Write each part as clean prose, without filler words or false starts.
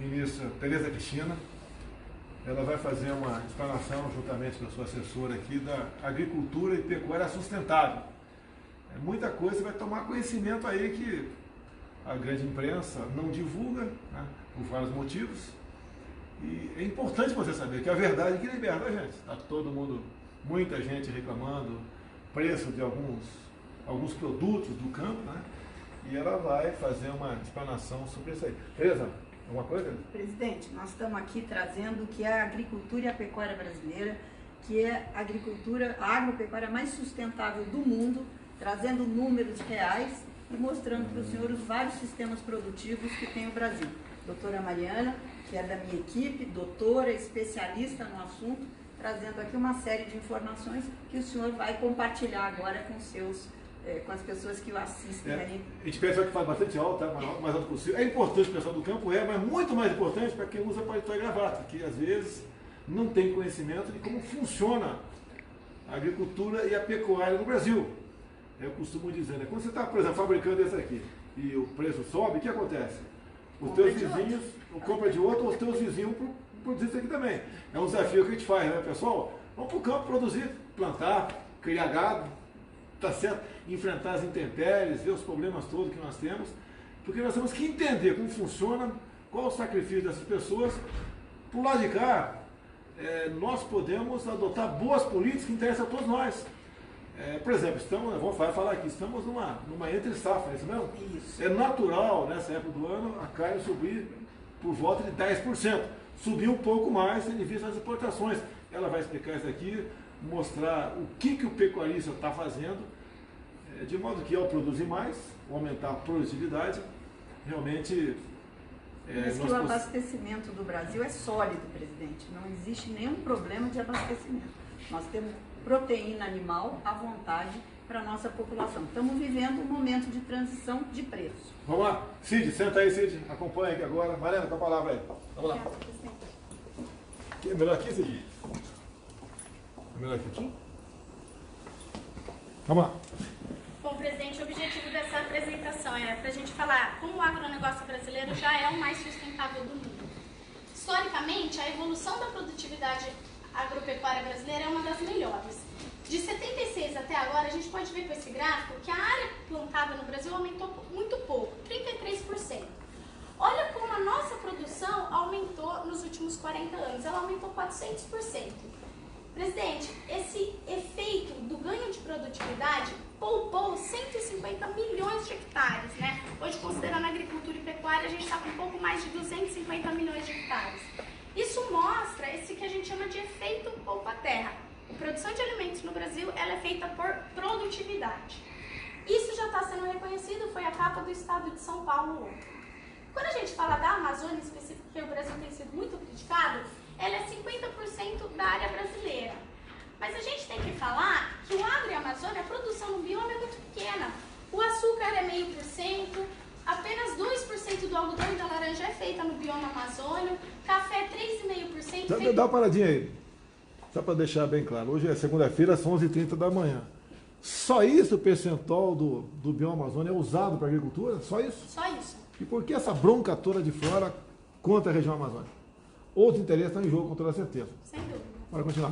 ministra Tereza Cristina. Ela vai fazer uma explanação, juntamente com a sua assessora aqui, da agricultura e pecuária sustentável. Muita coisa vai tomar conhecimento aí que a grande imprensa não divulga, né, por vários motivos. E é importante você saber que a verdade que liberta a gente. Está todo mundo, muita gente reclamando preço de alguns produtos do campo, né? E ela vai fazer uma explanação sobre isso aí. Tereza, alguma coisa? Presidente, nós estamos aqui trazendo o que é a agricultura e a pecuária brasileira, que é a agricultura, a agropecuária mais sustentável do mundo, trazendo números reais e mostrando para o senhor os vários sistemas produtivos que tem o Brasil. Doutora Mariana, que é da minha equipe, doutora, especialista no assunto, trazendo aqui uma série de informações que o senhor vai compartilhar agora com as pessoas que o assistem ali. A gente pensa que faz bastante alto, tá? Mais alto possível. É importante o pessoal do campo, mas muito mais importante para quem usa paletó e gravata, que às vezes não tem conhecimento de como funciona a agricultura e a pecuária no Brasil. Eu costumo dizer, né? Quando você está, por exemplo, fabricando esse aqui e o preço sobe, o que acontece? Os teus vizinhos, ou compra de outro, ou os teus vizinhos produzir isso aqui também. É um desafio que a gente faz, né, pessoal? Vamos para o campo produzir, plantar, criar gado, tá certo? Enfrentar as intempéries, ver os problemas todos que nós temos, porque nós temos que entender como funciona, qual o sacrifício dessas pessoas. Por lado de cá, nós podemos adotar boas políticas que interessam a todos nós. Por exemplo, vai falar aqui, estamos numa entre-safra, é isso mesmo? Isso. É natural, nessa época do ano, a carne subir por volta de 10%. Subir um pouco mais, tendo em vista as exportações. Ela vai explicar isso aqui, mostrar o que o pecuarista está fazendo, de modo que ao produzir mais, aumentar a produtividade, realmente... Mas que o abastecimento do Brasil é sólido, presidente. Não existe nenhum problema de abastecimento. Nós temos proteína animal à vontade para a nossa população. Estamos vivendo um momento de transição de preço. Vamos lá. Cid, senta aí, Cid. Acompanha aqui agora. Mariana, com a palavra aí. Vamos lá. É melhor aqui, Cid? É melhor aqui? Vamos lá. Bom, presidente, o objetivo dessa apresentação é para a gente falar como o agronegócio brasileiro já é o mais sustentável do mundo. Historicamente, a evolução da produtividade agropecuária brasileira é uma das melhores. De 76 até agora, a gente pode ver com esse gráfico que a área plantada no Brasil aumentou muito pouco, 33%. Olha como a nossa produção aumentou nos últimos 40 anos, ela aumentou 400%. Presidente, esse efeito do ganho de produtividade poupou 150 milhões de hectares, né? Hoje, considerando agricultura e pecuária, a gente está com um pouco mais de 250 milhões de hectares. Isso mostra esse que a gente chama de efeito poupa-terra. A produção de alimentos no Brasil ela é feita por produtividade. Isso já está sendo reconhecido, foi a capa do estado de São Paulo ontem. Quando a gente fala da Amazônia específica, que o Brasil tem sido muito criticado, ela é 50% da área brasileira. Mas a gente tem que falar que o agro e a Amazônia, a produção no bioma é muito pequena. O açúcar é 0,5%, apenas 2% do algodão e da laranja é feita no bioma amazônio, café 3,5%. Dá uma paradinha aí, só para deixar bem claro. Hoje é segunda-feira, são 11h30 da manhã. Só isso o percentual do bioma amazônia é usado para agricultura? Só isso? Só isso. E por que essa bronca toda de fora contra a região amazônica? Outros interesses estão em jogo, com toda certeza. Sem dúvida. Bora continuar.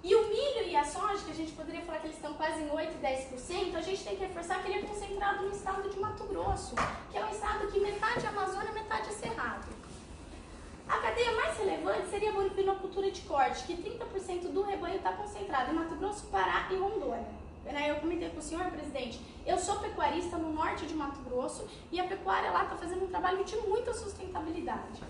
E o milho e a soja, que a gente poderia falar que eles estão quase em 8% e 10%, a gente tem que reforçar que ele é concentrado no estado de Mato Grosso, que é um estado que metade é Amazônia, metade é Cerrado. A cadeia mais relevante seria a bovinocultura de corte, que 30% do rebanho está concentrado em Mato Grosso, Pará e Rondônia. Eu comentei com o senhor, presidente, eu sou pecuarista no norte de Mato Grosso e a pecuária lá está fazendo um trabalho de muita sustentabilidade.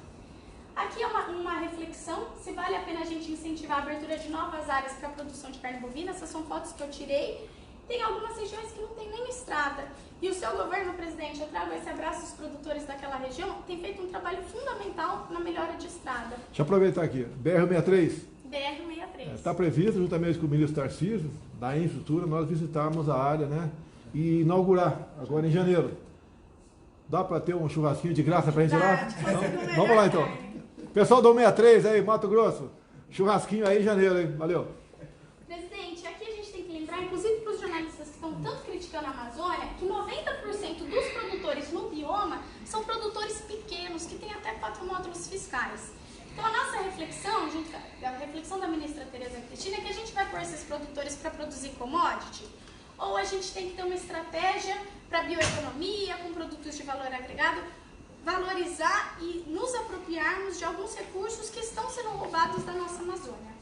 Aqui é uma reflexão, se vale a pena a gente incentivar a abertura de novas áreas para a produção de carne bovina. Essas são fotos que eu tirei. Tem algumas regiões que não tem nem estrada. E o seu governo, presidente, eu trago esse abraço aos produtores daquela região, tem feito um trabalho fundamental na melhora de estrada. Deixa eu aproveitar aqui. BR-63. BR-63. Está previsto, juntamente com o ministro Tarcísio, da infraestrutura, nós visitarmos a área, né? E inaugurar, agora em janeiro. Dá para ter um churrasquinho de graça para a gente lá? Vamos lá então. Pessoal do 63 aí, Mato Grosso, churrasquinho aí em janeiro, hein? Valeu. Presidente, aqui a gente tem que lembrar, inclusive para os jornalistas que estão tanto criticando a Amazônia, que 90% dos produtores no bioma são produtores pequenos, que têm até 4 módulos fiscais. fiscais. Então a nossa reflexão, a reflexão da ministra Tereza Cristina, é que a gente vai pôr esses produtores para produzir commodity, ou a gente tem que ter uma estratégia para bioeconomia, com produtos de valor agregado, valorizar e nos apropriarmos de alguns recursos que estão sendo roubados da nossa Amazônia.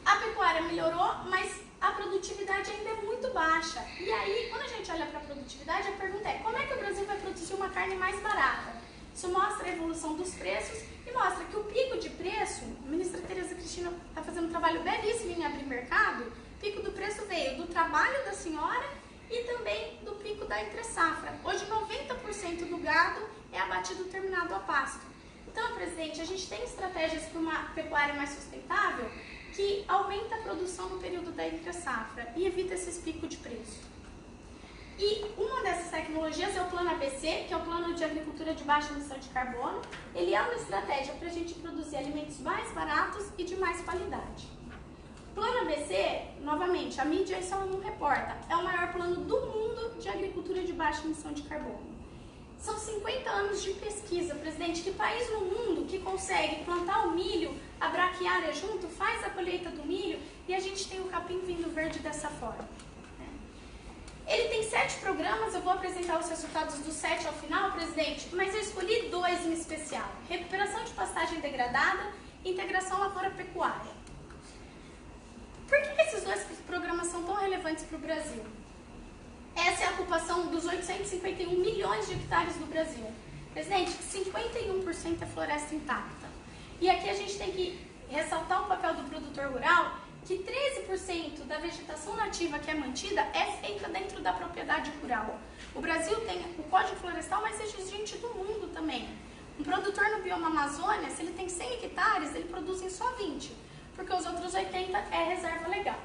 A pecuária melhorou, mas a produtividade ainda é muito baixa. E aí, quando a gente olha para a produtividade, a pergunta é: como é que o Brasil vai produzir uma carne mais barata? Isso mostra a evolução dos preços e mostra que o pico de preço, a ministra Tereza Cristina está fazendo um trabalho belíssimo em abrir mercado, o pico do preço veio do trabalho da senhora e também do pico da entre-safra. Hoje, 90% do gado é abatido terminado a pasto. Então, presidente, a gente tem estratégias para uma pecuária mais sustentável que aumenta a produção no período da entre-safra e evita esses picos de preço. E uma dessas tecnologias é o Plano ABC, que é o Plano de Agricultura de Baixa Emissão de Carbono. Ele é uma estratégia para a gente produzir alimentos mais baratos e de mais qualidade. O Plano ABC, novamente, a mídia isso não reporta, é o maior plano do mundo de agricultura de baixa emissão de carbono. São 50 anos de pesquisa, presidente. Que país no mundo que consegue plantar o milho, a braquiária junto, faz a colheita do milho e a gente tem o capim vindo verde dessa forma? Ele tem 7 programas, eu vou apresentar os resultados dos 7 ao final, presidente, mas eu escolhi 2 em especial: recuperação de pastagem degradada e integração lavoura-pecuária. Por que esses 2 programas são tão relevantes para o Brasil? Essa é a ocupação dos 851 milhões de hectares do Brasil. Presidente, 51% é floresta intacta. E aqui a gente tem que ressaltar o papel do produtor rural, que 13% da vegetação nativa que é mantida é feita dentro da propriedade rural. O Brasil tem o Código Florestal mais exigente do mundo também. Um produtor no bioma Amazônia, se ele tem 100 hectares, ele produz em só 20, porque os outros 80 é reserva legal.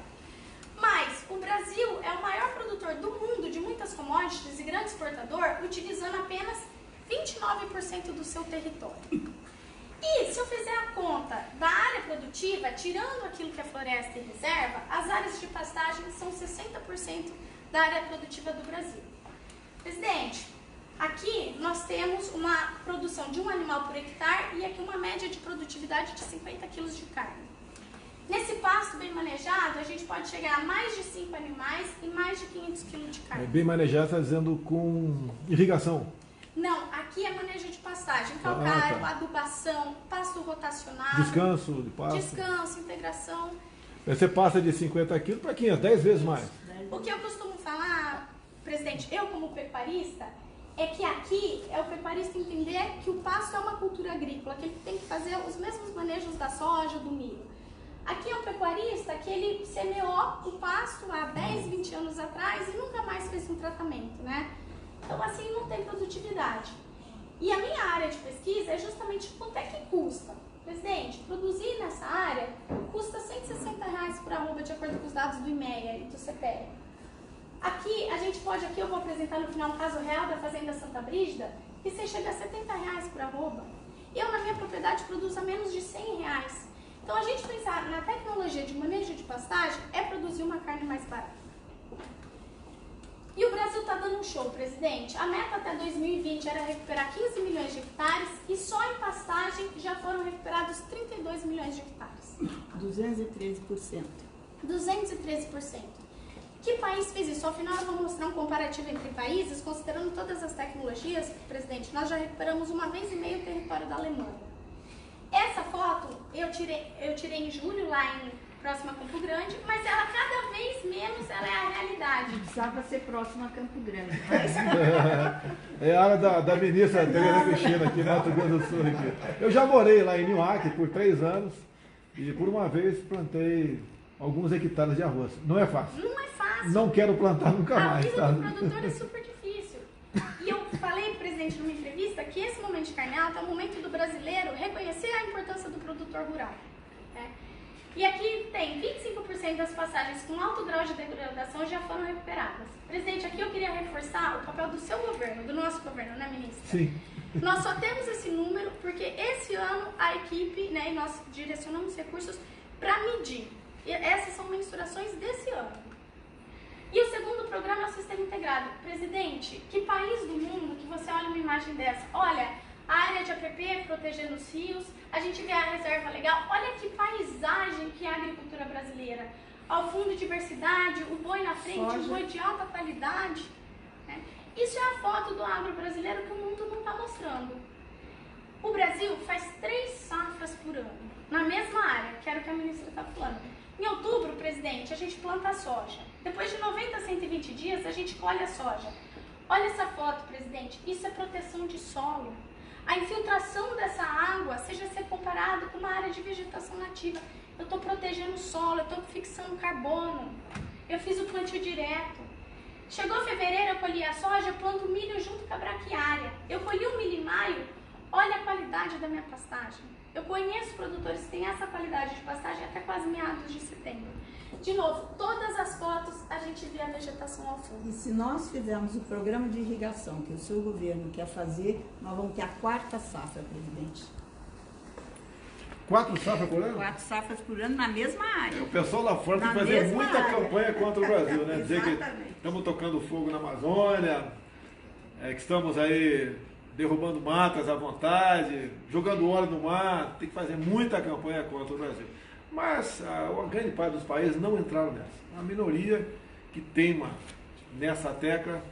Mas o Brasil é o maior produtor do mundo de muitas commodities e grande exportador, utilizando apenas 29% do seu território. E se eu fizer a conta da área produtiva, tirando aquilo que é floresta e reserva, as áreas de pastagem são 60% da área produtiva do Brasil. Presidente, aqui nós temos uma produção de um animal por hectare e aqui uma média de produtividade de 50 quilos de carne. Nesse pasto bem manejado, a gente pode chegar a mais de 5 animais e mais de 500 quilos de carne. Bem manejado, está dizendo com irrigação? Não, aqui é manejo de pastagem, calcário, adubação, pasto rotacionado. Descanso de pasto. Descanso, integração. Você passa de 50 quilos para 500, 10 vezes mais. O que eu costumo falar, presidente, eu como pecuarista, é que aqui é o pecuarista entender que o pasto é uma cultura agrícola, que ele tem que fazer os mesmos manejos da soja, do milho. Aqui é um pecuarista que ele semeou o pasto há 10, 20 anos atrás e nunca mais fez um tratamento, né? Então, assim, não tem produtividade. E a minha área de pesquisa é justamente quanto é que custa. Presidente, produzir nessa área custa R$160 por arroba, de acordo com os dados do IMEA e do CPE. Aqui, a gente pode, aqui eu vou apresentar no final um caso real da Fazenda Santa Brígida, que você chega a R$70 por arroba. Eu, na minha propriedade, produzo a menos de R$100. Então, a gente pensar na tecnologia de manejo de pastagem é produzir uma carne mais barata. E o Brasil está dando um show, presidente. A meta até 2020 era recuperar 15 milhões de hectares e só em pastagem já foram recuperados 32 milhões de hectares. 213%. 213%. Que país fez isso? Ao final eu vou mostrar um comparativo entre países, considerando todas as tecnologias, presidente. Nós já recuperamos 1,5 vezes o território da Alemanha. Essa foto eu tirei em julho, lá próxima a Campo Grande, mas ela cada vez menos ela é a realidade. Precisava ser próxima a Campo Grande. Mas... É a área da ministra Tereza Cristina aqui, Mato Grosso do Sul. Aqui. Eu já morei lá em Nioaque por 3 anos e por uma vez plantei alguns hectares de arroz. Não é fácil. Não é fácil. Não quero plantar nunca mais. A vida do produtor é super difícil. E eu falei, presidente, numa entrevista, que esse momento de carne alta é o momento do brasileiro reconhecer a importância do produtor rural. Né? E aqui tem 25% das passagens com alto grau de degradação já foram recuperadas. Presidente, aqui eu queria reforçar o papel do seu governo, do nosso governo, né, ministra? Sim. Nós só temos esse número porque esse ano a equipe, né, e nós direcionamos recursos para medir. E essas são mensurações desse ano. E o segundo programa é o Sistema Integrado. Presidente, que país do mundo que você olha uma imagem dessa? Olha, a área de APP protegendo os rios, a gente vê a reserva legal. Olha que paisagem que é a agricultura brasileira. Ao fundo, diversidade, o boi na frente, o boi de alta qualidade. Né? Isso é a foto do agro brasileiro que o mundo não está mostrando. O Brasil faz 3 safras por ano, na mesma área, que era o que a ministra está falando. Em outubro, presidente, a gente planta a soja. Depois de 90 a 120 dias, a gente colhe a soja. Olha essa foto, presidente. Isso é proteção de solo. A infiltração dessa água, seja ser comparado com uma área de vegetação nativa. Eu estou protegendo o solo, eu estou fixando carbono. Eu fiz o plantio direto. Chegou fevereiro, eu colhi a soja, eu planto milho junto com a braquiária. Eu colhi o milho em maio, olha a qualidade da minha pastagem. Eu conheço produtores que têm essa qualidade de pastagem até quase meados de setembro. De novo, todas as fotos a gente vê a vegetação ao fundo. E se nós fizermos o programa de irrigação que o seu governo quer fazer, nós vamos ter a 4ª safra, presidente. 4 safras por ano? 4 safras por ano na mesma área. O pessoal lá fora tem que fazer muita campanha contra o Brasil, né? Dizer que estamos tocando fogo na Amazônia, que estamos aí derrubando matas à vontade, jogando óleo no mar, tem que fazer muita campanha contra o Brasil. Mas a grande parte dos países não entraram nessa. A minoria que teima nessa tecla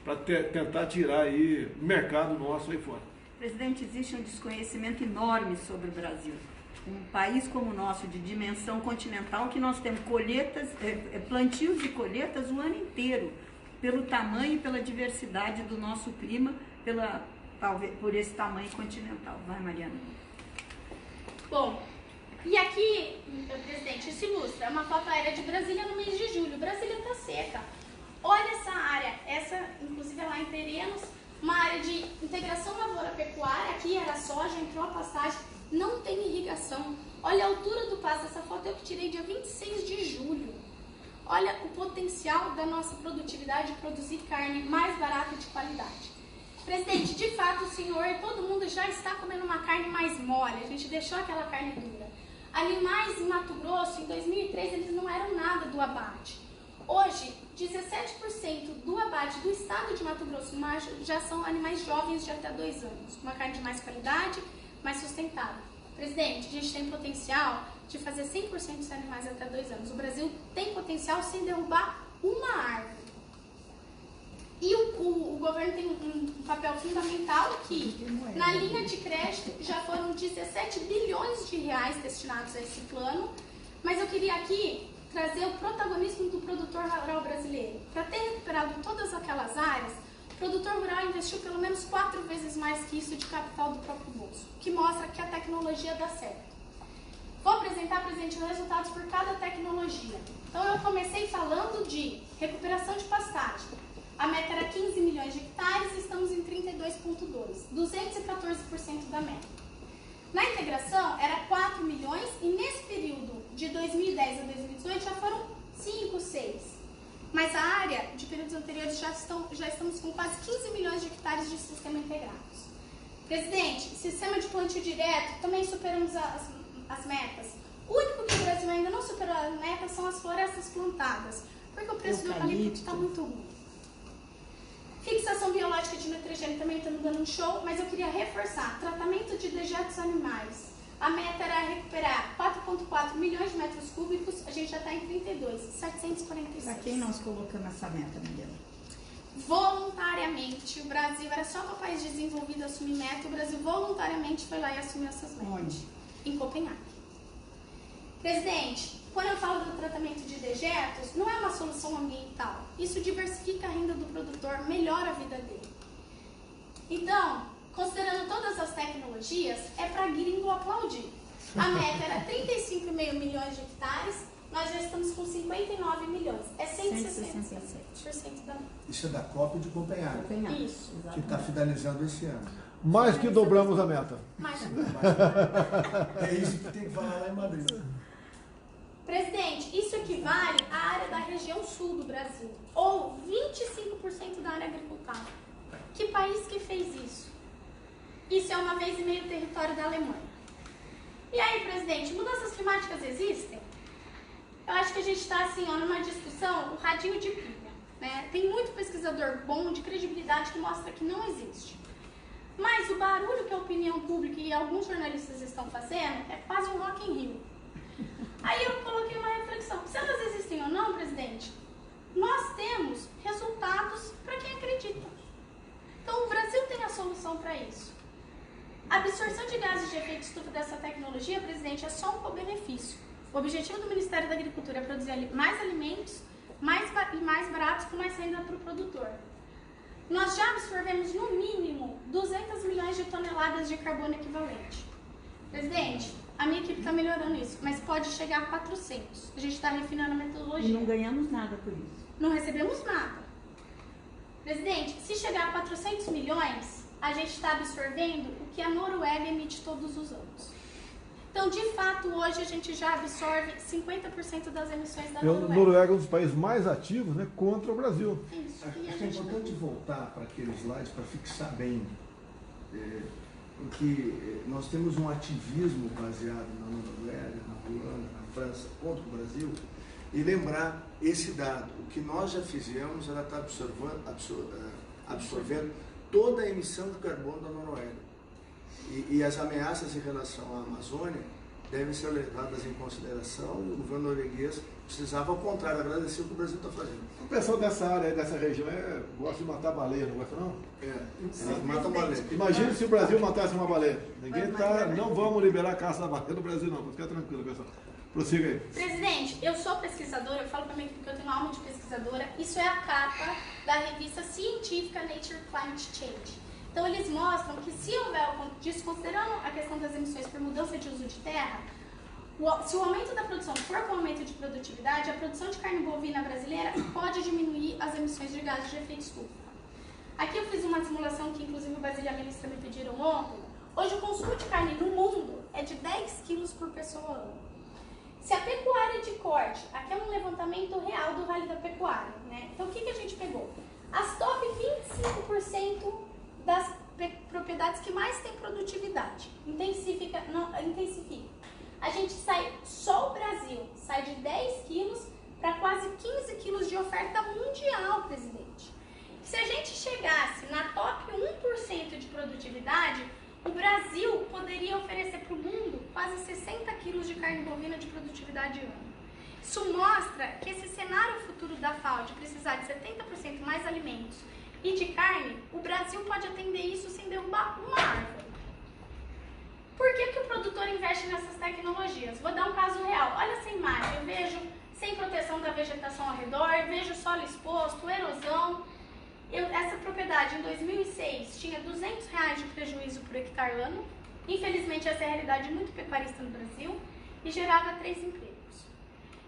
para tentar tirar aí o mercado nosso aí fora. Presidente, existe um desconhecimento enorme sobre o Brasil. Um país como o nosso, de dimensão continental, que nós temos colheitas, plantios e colheitas o ano inteiro, pelo tamanho e pela diversidade do nosso clima, talvez por esse tamanho continental. Vai, Mariana. Bom, e aqui, presidente, isso ilustra uma foto aérea de Brasília no mês de julho. Brasília está seca. Olha essa área, essa inclusive é lá em Terenos, uma área de integração lavoura-pecuária, aqui era soja, entrou a pastagem, não tem irrigação. Olha a altura do pasto, essa foto eu que tirei dia 26 de julho. Olha o potencial da nossa produtividade de produzir carne mais barata e de qualidade. Presidente, de fato o senhor e todo mundo já está comendo uma carne mais mole, a gente deixou aquela carne dura. Animais em Mato Grosso, em 2003, eles não eram nada do abate. Hoje, 17% do abate do estado de Mato Grosso já são animais jovens de até 2 anos, uma carne de mais qualidade, mais sustentável. Presidente, a gente tem potencial de fazer 100% dos animais até 2 anos. O Brasil tem potencial sem derrubar uma árvore. E o governo tem um papel fundamental que, na linha de crédito, já foram 17 bilhões de reais destinados a esse plano, mas eu queria aqui trazer o protagonismo do produtor rural brasileiro. Para ter recuperado todas aquelas áreas, o produtor rural investiu pelo menos 4 vezes mais que isso de capital do próprio bolso, o que mostra que a tecnologia dá certo. Vou apresentar, presidente, os resultados por cada tecnologia. Então, eu comecei falando de recuperação de pastagem. A meta era 15 milhões de hectares e estamos em 32,2, 214% da meta. Na integração, era 4 milhões e nesse período de 2010 a 2018 já foram 5, 6. Mas a área de períodos anteriores já estamos com quase 15 milhões de hectares de sistema integrados. Presidente, sistema de plantio direto, também superamos as metas. O único que o Brasil ainda não superou as metas são as florestas plantadas, porque o preço do eucalipto está muito ruim. Fixação biológica de nitrogênio também estamos dando um show, mas eu queria reforçar. Tratamento de dejetos animais. A meta era recuperar 4,4 milhões de metros cúbicos, a gente já está em 32, 746. Para quem nós colocamos essa meta, Mariana? Voluntariamente, o Brasil era só para país desenvolvido assumir meta, o Brasil voluntariamente foi lá e assumiu essas metas. Onde? Em Copenhague. Presidente, quando eu falo do tratamento de dejetos, não é uma solução ambiental. Isso diversifica a renda do produtor, melhora a vida dele. Então, considerando todas as tecnologias, é para gringo aplaudir. A meta era 35,5 milhões de hectares, nós já estamos com 59 milhões. É 167% da meta. Isso é da COP de Copenhague. Isso, que exatamente. está finalizando esse ano. Mais que dobramos a meta. É isso que tem que falar lá em Madrid. Presidente, isso equivale à área da região sul do Brasil, ou 25% da área agricultável. Que país que fez isso? Isso é 1,5 vezes o território da Alemanha. E aí, presidente, mudanças climáticas existem? Eu acho que a gente está assim, numa discussão, o radinho de pilha. Né? Tem muito pesquisador bom, de credibilidade, que mostra que não existe. Mas o barulho que a opinião pública e alguns jornalistas estão fazendo é quase um Rock in Rio. Aí eu coloquei uma reflexão. Se elas existem ou não, presidente, nós temos resultados para quem acredita. Então o Brasil tem a solução para isso. A absorção de gases de efeito estufa dessa tecnologia, presidente, é só um co-benefício. O objetivo do Ministério da Agricultura é produzir mais alimentos mais baratos com mais renda para o produtor. Nós já absorvemos no mínimo 200 milhões de toneladas de carbono equivalente. Presidente, a minha equipe está melhorando isso, mas pode chegar a 400. A gente está refinando a metodologia. E não ganhamos nada por isso. Não recebemos nada. Presidente, se chegar a 400 milhões, a gente está absorvendo o que a Noruega emite todos os anos. Então, de fato, hoje a gente já absorve 50% das emissões da Noruega. A Noruega é um dos países mais ativos, né, contra o Brasil. Isso. Acho que é importante voltar para aqueles slides para fixar bem, porque nós temos um ativismo baseado na Noruega, na Holanda, na França, contra o Brasil, e lembrar esse dado. O que nós já fizemos, ela está absorvendo toda a emissão de carbono da Noruega. E as ameaças em relação à Amazônia devem ser levadas em consideração, e o governo norueguês precisava, ao contrário, agradecer o que o Brasil está fazendo. O pessoal dessa área, dessa região, gosta de matar baleia, não gosta não? Eles matam baleia. Imagine se o Brasil matasse uma baleia. Não vamos liberar a caça da baleia no Brasil não, fica tranquilo, pessoal. Prossiga aí. Presidente, eu sou pesquisadora, eu falo para mim que eu tenho alma de pesquisadora. Isso é a capa da revista científica Nature Climate Change. Então, eles mostram que se houver, desconsiderando a questão das emissões por mudança de uso de terra, se o aumento da produção for com aumento de produtividade, a produção de carne bovina brasileira pode diminuir as emissões de gases de efeito estufa. Aqui eu fiz uma simulação que, inclusive, o Basílio e a ministra me pediram ontem. Hoje, o consumo de carne no mundo é de 10 quilos por pessoa ano. Se a pecuária de corte, aqui é um levantamento real do Rally da Pecuária, né? Então, o que a gente pegou? As top 25% das propriedades que mais têm produtividade. Intensifica. A gente só o Brasil sai de 10 quilos para quase 15 quilos de oferta mundial, presidente. Se a gente chegasse na top 1% de produtividade, o Brasil poderia oferecer para o mundo quase 60 quilos de carne bovina de produtividade ano. Isso mostra que esse cenário futuro da FAO de precisar de 70% mais alimentos e de carne, o Brasil pode atender isso sem derrubar uma árvore. Por que o produtor investe nessas tecnologias? Vou dar um caso real. Olha essa imagem, eu vejo sem proteção da vegetação ao redor, vejo solo exposto, erosão. Essa propriedade em 2006 tinha R$200 de prejuízo por hectare ano. Infelizmente essa é a realidade muito pecuarista no Brasil e gerava 3 empregos.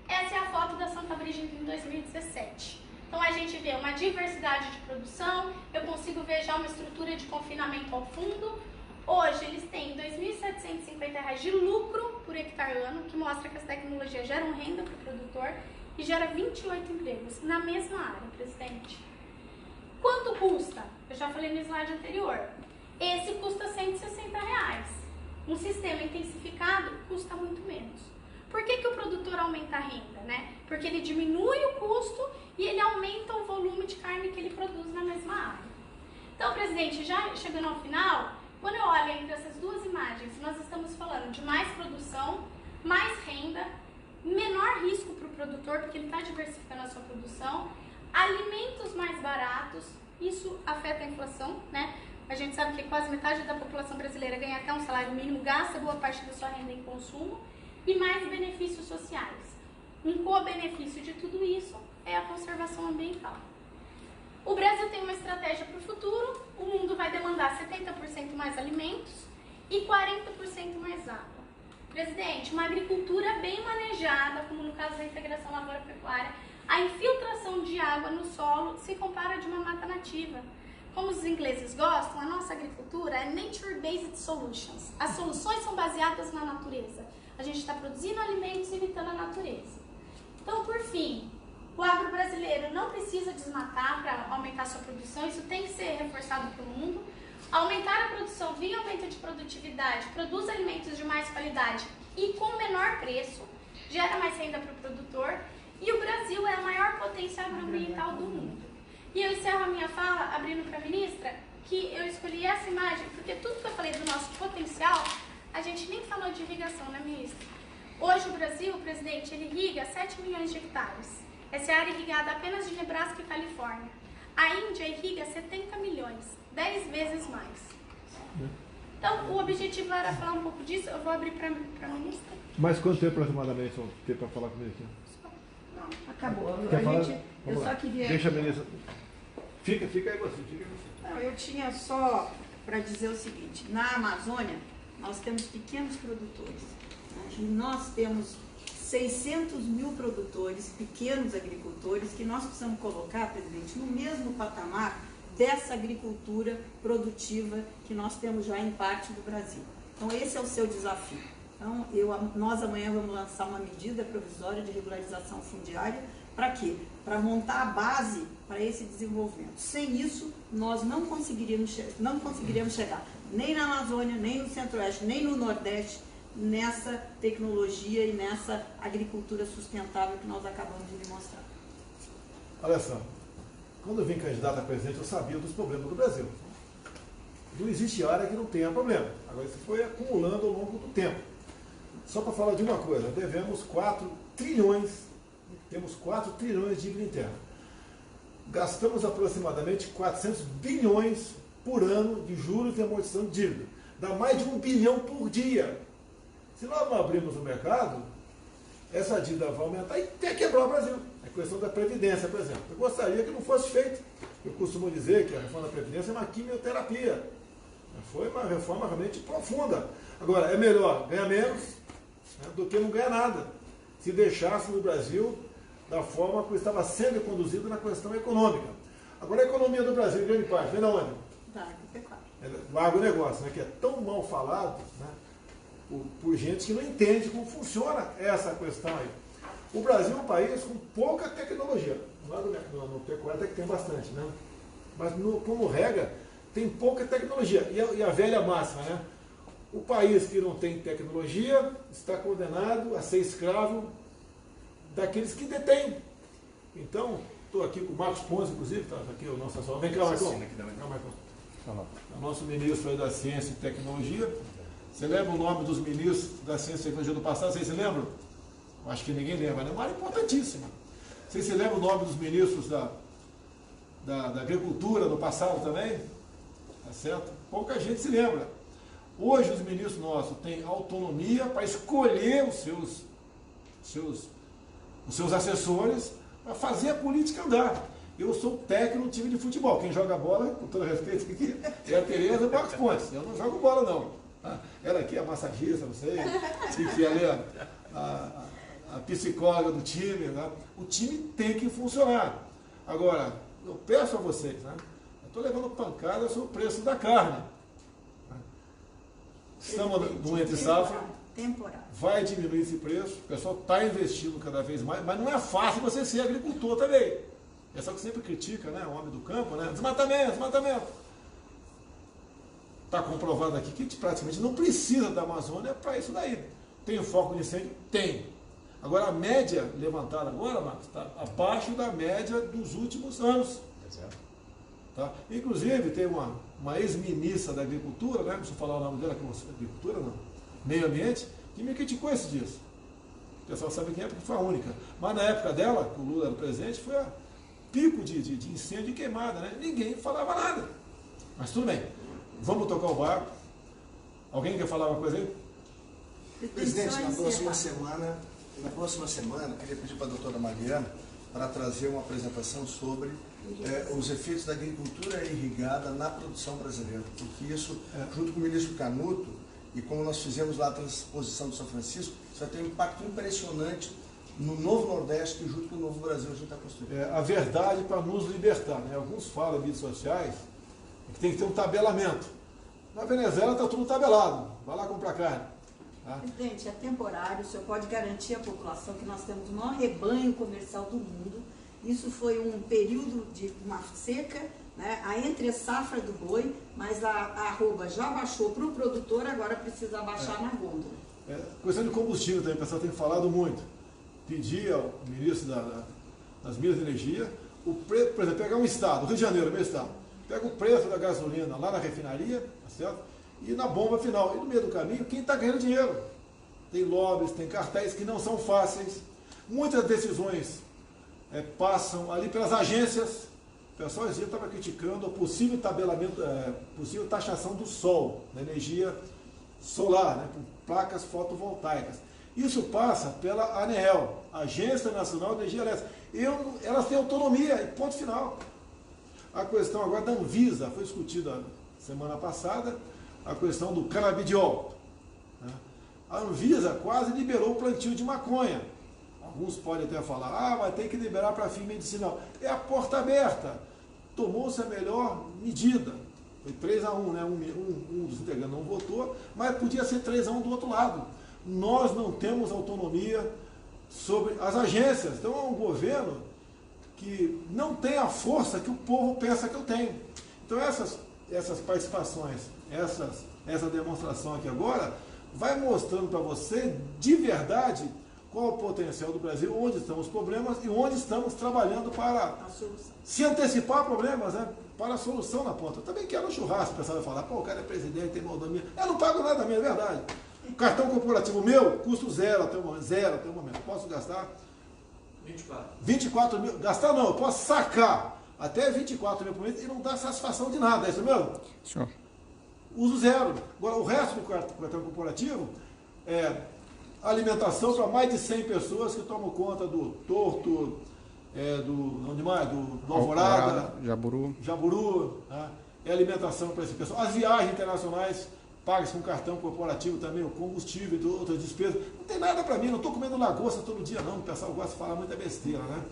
Essa é a foto da Santa Brígida em 2017. Então a gente vê uma diversidade de produção, eu consigo ver já uma estrutura de confinamento ao fundo. Hoje eles têm R$2.750 de lucro por hectare ano, que mostra que as tecnologias geram renda para o produtor e gera 28 empregos na mesma área, presidente. Quanto custa? Eu já falei no slide anterior. Esse custa R$160. Um sistema intensificado custa muito menos. Por que o produtor aumenta a renda, né? Porque ele diminui o custo e ele aumenta o volume de carne que ele produz na mesma área. Então, presidente, já chegando ao final, quando eu olho entre essas duas imagens, nós estamos falando de mais produção, mais renda, menor risco para o produtor, porque ele está diversificando a sua produção, alimentos mais baratos, isso afeta a inflação, né? A gente sabe que quase metade da população brasileira ganha até um salário mínimo, gasta boa parte da sua renda em consumo, e mais benefícios sociais. Um co-benefício de tudo isso é a conservação ambiental. O Brasil tem uma estratégia para o futuro, o mundo vai demandar 70% mais alimentos e 40% mais água. Presidente, uma agricultura bem manejada, como no caso da integração lavoura-pecuária, a infiltração de água no solo se compara de uma mata nativa. Como os ingleses gostam, a nossa agricultura é Nature-Based Solutions. As soluções são baseadas na natureza. A gente está produzindo alimentos imitando a natureza. Então, por fim, o agro brasileiro não precisa desmatar para aumentar sua produção, isso tem que ser reforçado para o mundo. Aumentar a produção via aumento de produtividade, produz alimentos de mais qualidade e com menor preço, gera mais renda para o produtor, e o Brasil é a maior potência agroambiental do mundo. E eu encerro a minha fala abrindo para a ministra que eu escolhi essa imagem, porque tudo que eu falei do nosso potencial, a gente nem falou de irrigação, né, ministra? Hoje o Brasil, presidente, ele irriga 7 milhões de hectares. Essa é a área irrigada apenas de Nebraska e Califórnia. A Índia irriga 70 milhões, 10 vezes mais. Então, o objetivo era falar um pouco disso. Eu vou abrir para a ministra. Mas quanto tempo aproximadamente vão ter para falar comigo aqui? Não, acabou. Quer falar? Eu só queria... Deixa a ministra... Fica aí você. Não, eu tinha só para dizer o seguinte, na Amazônia nós temos pequenos produtores, né? E nós temos 600 mil produtores, pequenos agricultores, que nós precisamos colocar, presidente, no mesmo patamar dessa agricultura produtiva que nós temos já em parte do Brasil. Então esse é o seu desafio. Então nós amanhã vamos lançar uma medida provisória de regularização fundiária. Para quê? Para montar a base para esse desenvolvimento. Sem isso, nós não conseguiríamos chegar nem na Amazônia, nem no Centro-Oeste, nem no Nordeste, nessa tecnologia e nessa agricultura sustentável que nós acabamos de demonstrar. Olha só, quando eu vim candidato a presidente, eu sabia dos problemas do Brasil. Não existe área que não tenha problema. Agora, isso foi acumulando ao longo do tempo. Só para falar de uma coisa, devemos 4 trilhões, temos 4 trilhões de dívida interna. Gastamos aproximadamente 400 bilhões por ano de juros e amortização de dívida. Dá mais de 1 bilhão por dia. Se nós não abrirmos o mercado, essa dívida vai aumentar e até quebrar o Brasil. É questão da Previdência, por exemplo. Eu gostaria que não fosse feito. Eu costumo dizer que a reforma da Previdência é uma quimioterapia. Foi uma reforma realmente profunda. Agora, é melhor ganhar menos, né, do que não ganhar nada. Se deixássemos o Brasil da forma como estava sendo conduzido na questão econômica. Agora, a economia do Brasil, em grande parte, vem de onde? Da agropecuária. Do agronegócio, né, que é tão mal falado, né, por gente que não entende como funciona essa questão aí. O Brasil é um país com pouca tecnologia. No pecuário até que tem bastante, né? Mas como regra, tem pouca tecnologia. E a velha máxima, né? O país que não tem tecnologia está condenado a ser escravo daqueles que detêm. Então, estou aqui com o Marcos Ponce, inclusive, está aqui o nosso assessor. Vem cá, Marcos. O nosso ministro aí da Ciência e Tecnologia. Você lembra o nome dos ministros da Ciência e Tecnologia do passado? Vocês se lembram? Eu acho que ninguém lembra, né? Uma área importantíssima. Vocês se lembram o nome dos ministros da Agricultura no passado também? Tá certo? Pouca gente se lembra. Hoje os ministros nossos têm autonomia para escolher os seus assessores para fazer a política andar. Eu sou técnico no time de futebol. Quem joga bola, com todo respeito aqui, é a Tereza Marcos Pontes. Eu não jogo bola, não. Ela aqui é a massagista, não sei, que ali é a psicóloga do time. Né? O time tem que funcionar. Agora, eu peço a vocês, né? Eu estou levando pancada sobre o preço da carne. Estamos no entre safra, vai diminuir esse preço, o pessoal está investindo cada vez mais, mas não é fácil você ser agricultor também. O pessoal que sempre critica, né, o homem do campo, né, desmatamento. Está comprovado aqui que praticamente não precisa da Amazônia para isso daí. Tem foco de incêndio? Tem. Agora a média levantada agora, Marcos, está abaixo da média dos últimos anos. Tá? Inclusive tem uma ex-ministra da Agricultura, né? Não preciso falar o nome dela, que é Agricultura, não. Meio Ambiente, que me criticou esses dias. O pessoal sabe quem é porque foi a única. Mas na época dela, que o Lula era presidente, foi a pico de incêndio e queimada, né? Ninguém falava nada. Mas tudo bem. Vamos tocar o barco. Alguém quer falar uma coisa aí? Presidente, na próxima semana, eu queria pedir para a doutora Mariana para trazer uma apresentação sobre os efeitos da agricultura irrigada na produção brasileira. Porque isso, junto com o ministro Canuto, e como nós fizemos lá a transposição do São Francisco, isso vai ter um impacto impressionante no novo Nordeste, que junto com o novo Brasil a gente está construindo. A verdade para nos libertar. Né? Alguns falam em mídias sociais que tem que ter um tabelamento. Na Venezuela está tudo tabelado. Vai lá comprar carne. Tá? Presidente, é temporário. O senhor pode garantir à população que nós temos o maior rebanho comercial do mundo. Isso foi um período de uma seca, né? A entre-safra do boi, mas a arroba já baixou para o produtor, agora precisa baixar na gôndola. Questão de combustível também, o pessoal tem falado muito. Pedir ao ministro das Minas e Energia, por exemplo, pegar um estado, o Rio de Janeiro, meu estado, pega o preço da gasolina lá na refinaria, tá certo? E na bomba final. E no meio do caminho, quem está ganhando dinheiro? Tem lobbies, tem cartéis que não são fáceis. Muitas decisões passam ali pelas agências. O pessoal esse dia estava criticando a possível tabelamento, possível taxação do sol, da energia solar, né, por placas fotovoltaicas. Isso passa pela ANEEL, Agência Nacional de Energia Elétrica. Elas têm autonomia, e ponto final. A questão agora da Anvisa, foi discutida semana passada, a questão do canabidiol. Né? A Anvisa quase liberou o plantio de maconha. Alguns podem até falar, mas tem que liberar para fim medicinal. É a porta aberta. Tomou-se a melhor medida. Foi 3-1, né? Um dos integrantes não votou, mas podia ser 3-1 do outro lado. Nós não temos autonomia sobre as agências. Então é um governo que não tem a força que o povo pensa que eu tenho. Então essas participações, essa demonstração aqui agora, vai mostrando para você de verdade qual o potencial do Brasil, onde estão os problemas e onde estamos trabalhando para se antecipar a problemas, né? Para a solução na ponta. Eu também quero um churrasco, o pessoal vai falar, pô, o cara é presidente, tem mordomia. Eu não pago nada minha, é verdade. O cartão corporativo meu, custo zero até o momento. Posso gastar 24 mil. Gastar não, eu posso sacar até 24 mil por mês e não dá satisfação de nada, é isso mesmo? Senhor. Uso zero. Agora, o resto do cartão corporativo é alimentação para mais de 100 pessoas que tomam conta do Torto, do Alvorada, Jaburu, né? É alimentação para esse pessoal. As viagens internacionais pagas com cartão corporativo também, o combustível e outras despesas. Não tem nada para mim, não estou comendo lagosta todo dia não, o pessoal gosta de falar muita besteira, né?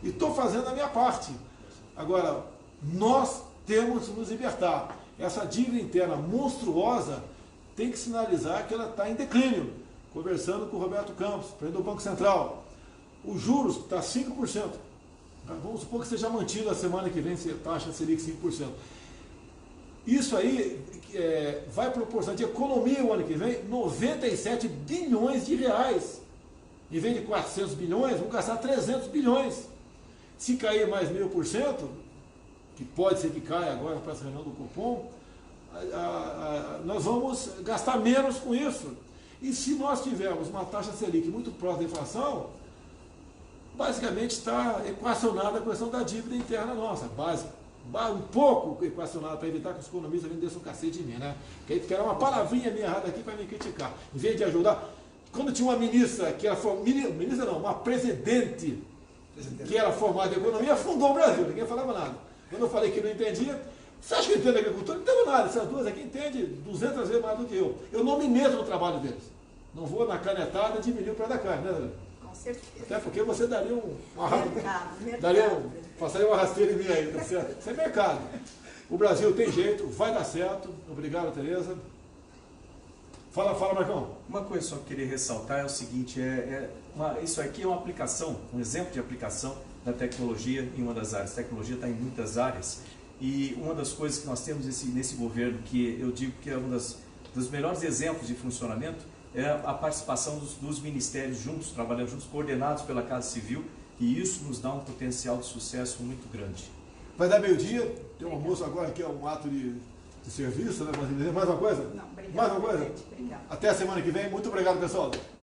E estou fazendo a minha parte. Agora, nós temos que nos libertar. Essa dívida interna monstruosa tem que sinalizar que ela está em declínio. Conversando com o Roberto Campos, presidente do Banco Central. Os juros está 5%. Vamos supor que seja mantido a semana que vem a taxa Selic 5%. Isso aí vai proporcionar de economia o ano que vem 97 bilhões de reais. Em vez de 400 bilhões, vão gastar 300 bilhões. Se cair mais 0,5%, que pode ser que caia agora para essa reunião do Copom, nós vamos gastar menos com isso. E se nós tivermos uma taxa Selic muito próxima da inflação, basicamente está equacionada a questão da dívida interna nossa, básica. Um pouco equacionada para evitar que os economistas vendessem um cacete em mim, né? Que era uma palavrinha minha errada aqui para me criticar. Em vez de ajudar, quando tinha uma ministra que era uma presidente que era formada em economia, fundou o Brasil, ninguém falava nada. Quando eu falei que não entendia, você acha que eu entendo agricultura? Não entendo nada, essas duas aqui entendem 200 vezes mais do que eu. Eu não me meto no trabalho deles. Não vou na canetada diminuir o preço da carne, né? Com certeza. Até porque você daria Mercado. Passaria uma rasteira em mim aí, tá certo? Isso é mercado. O Brasil tem jeito, vai dar certo. Obrigado, Tereza. Fala, Marcão. Uma coisa só que eu queria ressaltar é o seguinte, isso aqui é uma aplicação, um exemplo de aplicação da tecnologia em uma das áreas. A tecnologia está em muitas áreas. E uma das coisas que nós temos nesse governo, que eu digo que é um dos melhores exemplos de funcionamento, é a participação dos ministérios juntos, trabalhando juntos, coordenados pela Casa Civil, e isso nos dá um potencial de sucesso muito grande. Vai dar meio-dia, tem um almoço agora que é um ato de serviço, né? Mais uma coisa? Não, obrigado. Mais uma coisa? Obrigado. Até a semana que vem, muito obrigado, pessoal.